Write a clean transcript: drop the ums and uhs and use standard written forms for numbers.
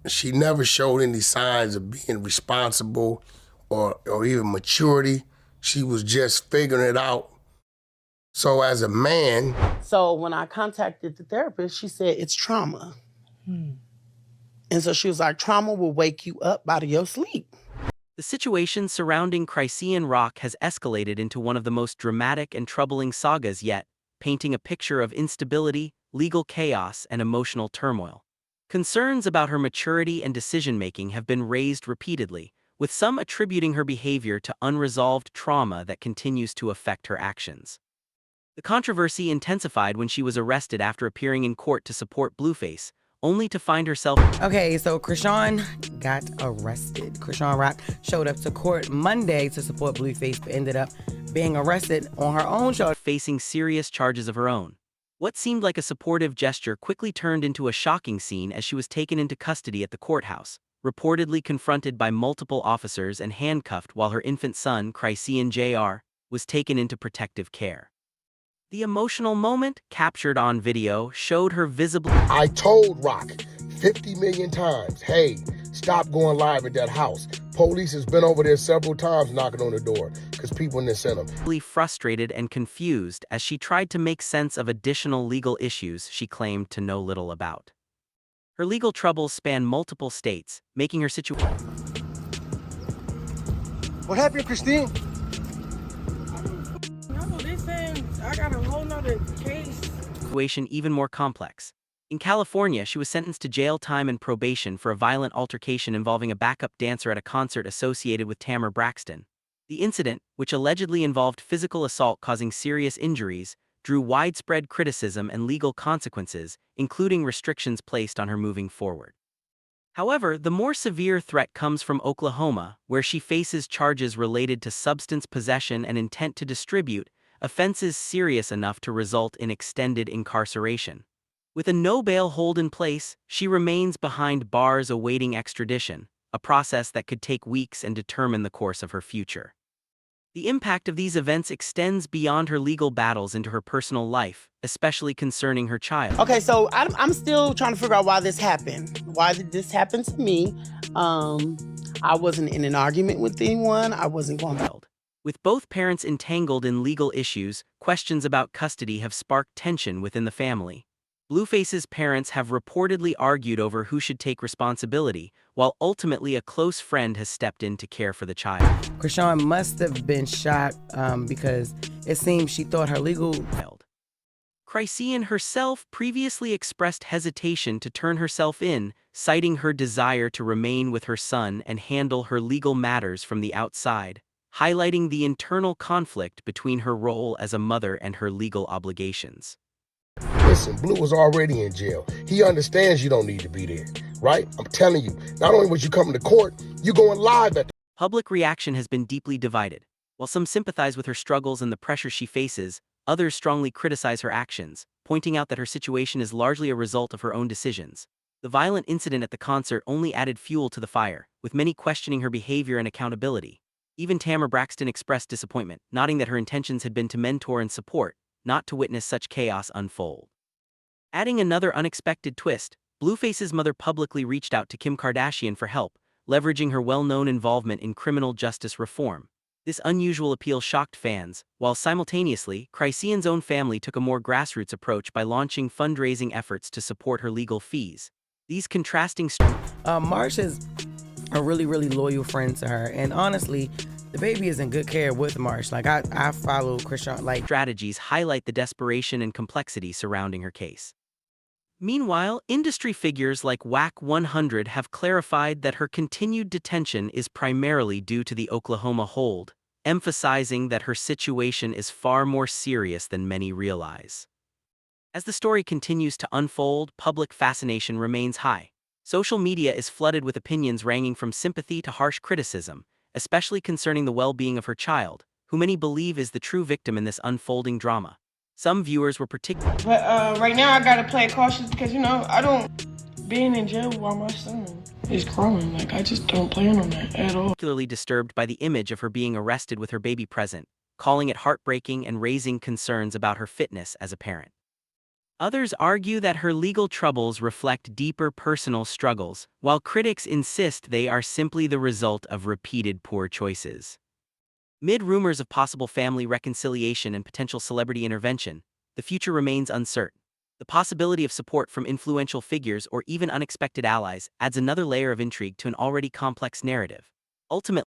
She never showed any signs of being responsible or even maturity. She was just figuring it out. So as a man. So when I contacted the therapist, she said it's trauma. And so she was like, trauma will wake you up out of your sleep. The situation surrounding Chrisean Rock has escalated into one of the most dramatic and troubling sagas yet, painting a picture of instability, legal chaos, and emotional turmoil. Concerns about her maturity and decision-making have been raised repeatedly, with some attributing her behavior to unresolved trauma that continues to affect her actions. The controversy intensified when she was arrested after appearing in court to support Blueface, only to find herself. Okay, so Chrisean got arrested. Chrisean Rock showed up to court Monday to support Blueface, but ended up being arrested on her own show, facing serious charges of her own. What seemed like a supportive gesture quickly turned into a shocking scene as she was taken into custody at the courthouse, reportedly confronted by multiple officers and handcuffed while her infant son, Chrisean Jr., was taken into protective care. The emotional moment, captured on video, showed her visibly. I told Rock 50 million times, hey, stop going live at that house. Police has been over there several times knocking on the door because people didn't send them. Frustrated and confused as she tried to make sense of additional legal issues she claimed to know little about. Her legal troubles span multiple states, making her situation. What happened, Christine? I got a whole nother case. Even more complex. In California, she was sentenced to jail time and probation for a violent altercation involving a backup dancer at a concert associated with Tamar Braxton. The incident, which allegedly involved physical assault causing serious injuries, drew widespread criticism and legal consequences, including restrictions placed on her moving forward. However, the more severe threat comes from Oklahoma, where she faces charges related to substance possession and intent to distribute, offenses serious enough to result in extended incarceration. With a no-bail hold in place, she remains behind bars awaiting extradition, a process that could take weeks and determine the course of her future. The impact of these events extends beyond her legal battles into her personal life, especially concerning her child. Okay, so I'm still trying to figure out why this happened. Why did this happen to me? I wasn't in an argument with anyone. I wasn't going to. With both parents entangled in legal issues, questions about custody have sparked tension within the family. Blueface's parents have reportedly argued over who should take responsibility, while ultimately a close friend has stepped in to care for the child. Chrisean must have been shocked because it seems she thought her legal. Chrisean herself previously expressed hesitation to turn herself in, citing her desire to remain with her son and handle her legal matters from the outside, highlighting the internal conflict between her role as a mother and her legal obligations. Listen, Blue was already in jail. He understands you don't need to be there, right? I'm telling you, not only was you coming to court, you going live at the... Public reaction has been deeply divided. While some sympathize with her struggles and the pressure she faces, others strongly criticize her actions, pointing out that her situation is largely a result of her own decisions. The violent incident at the concert only added fuel to the fire, with many questioning her behavior and accountability. Even Tamar Braxton expressed disappointment, noting that her intentions had been to mentor and support, not to witness such chaos unfold. Adding another unexpected twist, Blueface's mother publicly reached out to Kim Kardashian for help, leveraging her well-known involvement in criminal justice reform. This unusual appeal shocked fans, while simultaneously, Chrisean's own family took a more grassroots approach by launching fundraising efforts to support her legal fees. These contrasting Marsh is a really, really loyal friend to her, and honestly, the baby is in good care with Marsh. Like, I follow Chrisean, strategies highlight the desperation and complexity surrounding her case. Meanwhile, industry figures like WAC 100 have clarified that her continued detention is primarily due to the Oklahoma hold, emphasizing that her situation is far more serious than many realize. As the story continues to unfold, public fascination remains high. Social media is flooded with opinions ranging from sympathy to harsh criticism, especially concerning the well-being of her child, who many believe is the true victim in this unfolding drama. Some viewers were particularly. But right now I gotta play it cautious because, I don't. Being in jail while my son is growing, I just don't plan on that at all. Particularly disturbed by the image of her being arrested with her baby present, calling it heartbreaking and raising concerns about her fitness as a parent. Others argue that her legal troubles reflect deeper personal struggles, while critics insist they are simply the result of repeated poor choices. Amid rumors of possible family reconciliation and potential celebrity intervention, the future remains uncertain. The possibility of support from influential figures or even unexpected allies adds another layer of intrigue to an already complex narrative. Ultimately,